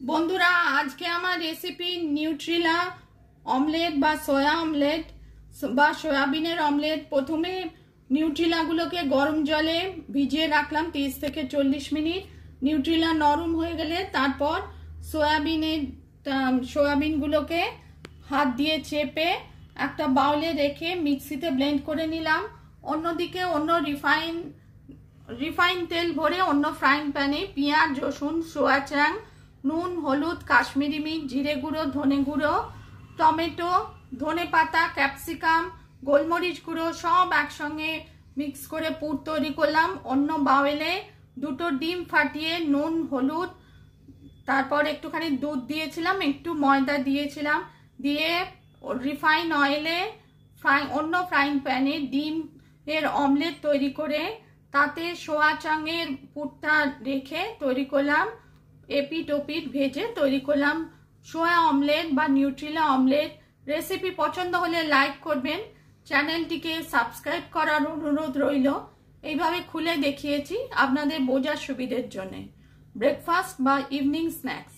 বন্ধুরা আজকে আমার রেসিপি নিউট্রিলা অমলেট বা সয়া অমলেট বা সয়াবিনের অমলেট। প্রথমে নিউট্রিলাগুলোকে গরম জলে ভিজিয়ে রাখলাম 30 থেকে 40 মিনিট। নিউট্রিলা নরম হয়ে গেলে তারপর সয়াবিনগুলোকে হাত দিয়ে চেপে একটা বাউলে রেখে মিক্সিতে ব্লেন্ড করে নিলাম। অন্যদিকে রিফাইন তেল ভরে অন্য ফ্রাইং প্যানে পেঁয়াজ, রসুন, সোয়া চাং, নুন, হলুদ, কাশ্মীরি মির্চ, জিরে গুঁড়ো, ধনে গুঁড়ো, টমেটো, ধনে পাতা, ক্যাপসিকাম, গোলমরিচ গুঁড়ো সব একসঙ্গে মিক্স করে পুর তৈরি করলাম। অন্য বাউলে দুটো ডিম ফাটিয়ে নুন, হলুদ, তারপর একটুখানি দুধ দিয়েছিলাম, একটু ময়দা দিয়েছিলাম, দিয়ে রিফাইন অয়েলে অন্য ফ্রাইং প্যানে ডিম এর অমলেট তৈরি করে তাতে সোয়া চাঙের পুরটা রেখে তৈরি করলাম। এপিট ওপিট ভেজে তৈরি করলাম সোয়া অমলেট বা নিউট্রিলা অমলেট। রেসিপি পছন্দ হলে লাইক করবেন, চ্যানেলটিকে সাবস্ক্রাইব করার অনুরোধ রইল। এইভাবে খুলে দেখিয়েছি আপনাদের বোঝার সুবিধের জন্য। ব্রেকফাস্ট বা ইভিনিং স্ন্যাক্স।